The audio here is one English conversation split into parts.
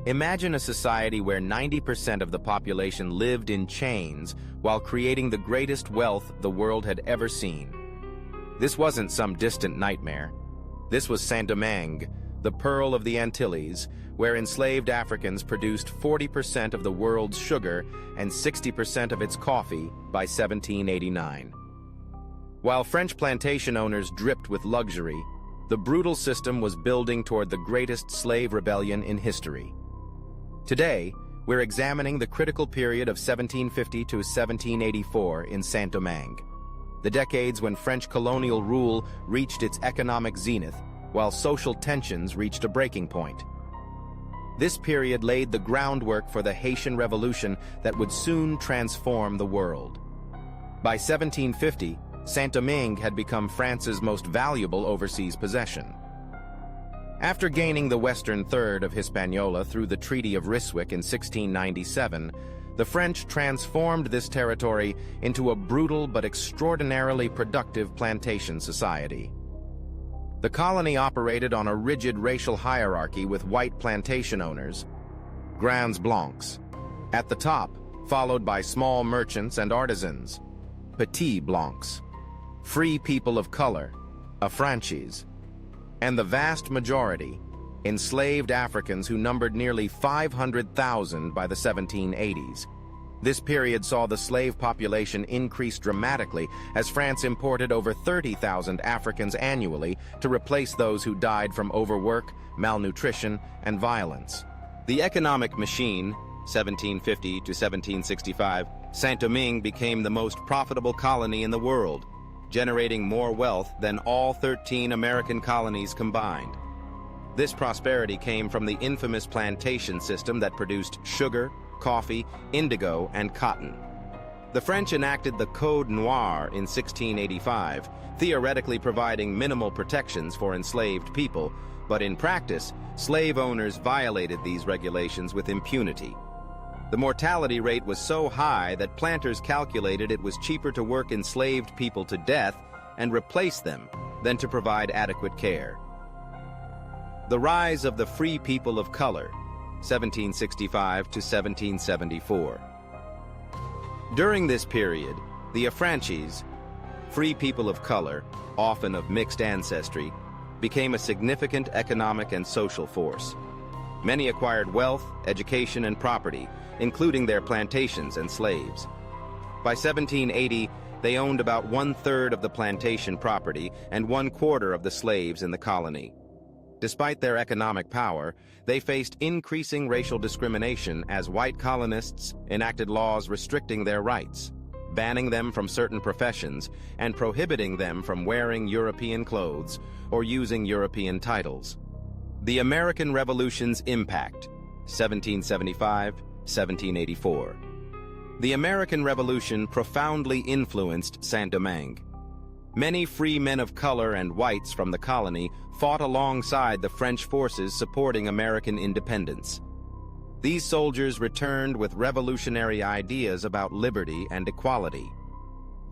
Imagine a society where 90% of the population lived in chains while creating the greatest wealth the world had ever seen. This wasn't some distant nightmare. This was Saint-Domingue, the Pearl of the Antilles, where enslaved Africans produced 40% of the world's sugar and 60% of its coffee by 1789. While French plantation owners dripped with luxury, the brutal system was building toward the greatest slave rebellion in history. Today, we're examining the critical period of 1750 to 1784 in Saint-Domingue, the decades when French colonial rule reached its economic zenith, while social tensions reached a breaking point. This period laid the groundwork for the Haitian Revolution that would soon transform the world. By 1750, Saint-Domingue had become France's most valuable overseas possession. After gaining the western third of Hispaniola through the Treaty of Ryswick in 1697, the French transformed this territory into a brutal but extraordinarily productive plantation society. The colony operated on a rigid racial hierarchy with white plantation owners, Grands Blancs, at the top, followed by small merchants and artisans, Petits Blancs, free people of color, affranchis, and the vast majority, enslaved Africans who numbered nearly 500,000 by the 1780s. This period saw the slave population increase dramatically as France imported over 30,000 Africans annually to replace those who died from overwork, malnutrition, and violence. The economic machine, 1750 to 1765, Saint-Domingue became the most profitable colony in the world, generating more wealth than all 13 American colonies combined. This prosperity came from the infamous plantation system that produced sugar, coffee, indigo, and cotton. The French enacted the Code Noir in 1685, theoretically providing minimal protections for enslaved people, but in practice, slave owners violated these regulations with impunity. The mortality rate was so high that planters calculated it was cheaper to work enslaved people to death and replace them than to provide adequate care. The rise of the free people of color, 1765 to 1774. During this period, the affranchis, free people of color, often of mixed ancestry, became a significant economic and social force. Many acquired wealth, education, and property, including their plantations and slaves. By 1780, they owned about 1/3 of the plantation property and 1/4 of the slaves in the colony. Despite their economic power, they faced increasing racial discrimination as white colonists enacted laws restricting their rights, banning them from certain professions, and prohibiting them from wearing European clothes or using European titles. The American Revolution's impact, 1775-1784. The American Revolution profoundly influenced Saint-Domingue. Many free men of color and whites from the colony fought alongside the French forces supporting American independence. These soldiers returned with revolutionary ideas about liberty and equality.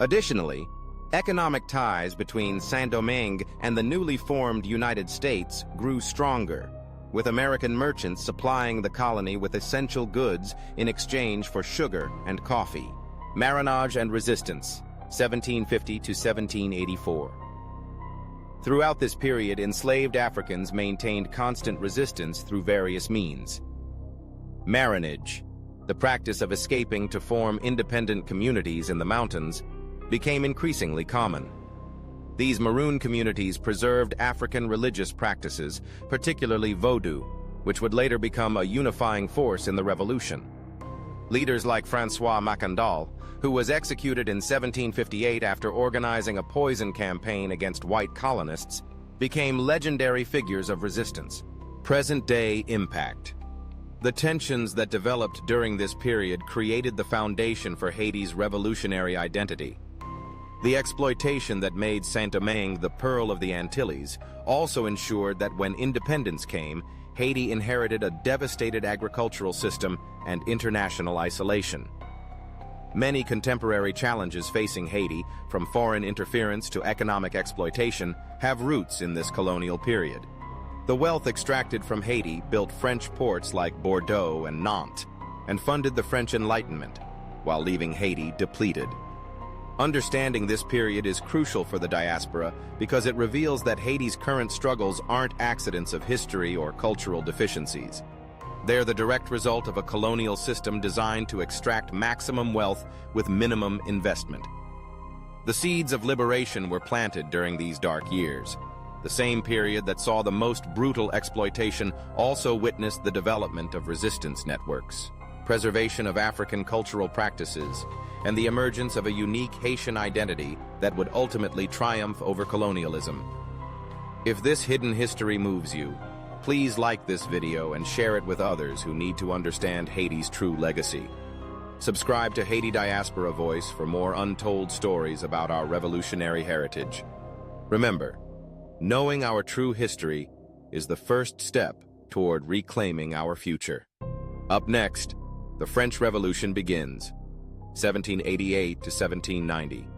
Additionally, economic ties between Saint-Domingue and the newly formed United States grew stronger, with American merchants supplying the colony with essential goods in exchange for sugar and coffee. Marronage and resistance, 1750 to 1784. Throughout this period, enslaved Africans maintained constant resistance through various means. Marronage, the practice of escaping to form independent communities in the mountains, became increasingly common. These maroon communities preserved African religious practices, particularly Vodou, which would later become a unifying force in the Revolution. Leaders like François Macandal, who was executed in 1758 after organizing a poison campaign against white colonists, became legendary figures of resistance. Present-day impact. The tensions that developed during this period created the foundation for Haiti's revolutionary identity. The exploitation that made Saint-Domingue the Pearl of the Antilles also ensured that when independence came, Haiti inherited a devastated agricultural system and international isolation. Many contemporary challenges facing Haiti, from foreign interference to economic exploitation, have roots in this colonial period. The wealth extracted from Haiti built French ports like Bordeaux and Nantes, and funded the French Enlightenment, while leaving Haiti depleted. Understanding this period is crucial for the diaspora because it reveals that Haiti's current struggles aren't accidents of history or cultural deficiencies. They're the direct result of a colonial system designed to extract maximum wealth with minimum investment. The seeds of liberation were planted during these dark years. The same period that saw the most brutal exploitation also witnessed the development of resistance networks, preservation of African cultural practices, and the emergence of a unique Haitian identity that would ultimately triumph over colonialism. If this hidden history moves you, please like this video and share it with others who need to understand Haiti's true legacy. Subscribe to Haiti Diaspora Voice for more untold stories about our revolutionary heritage. Remember, knowing our true history is the first step toward reclaiming our future. Up next, the French Revolution begins, 1788 to 1790.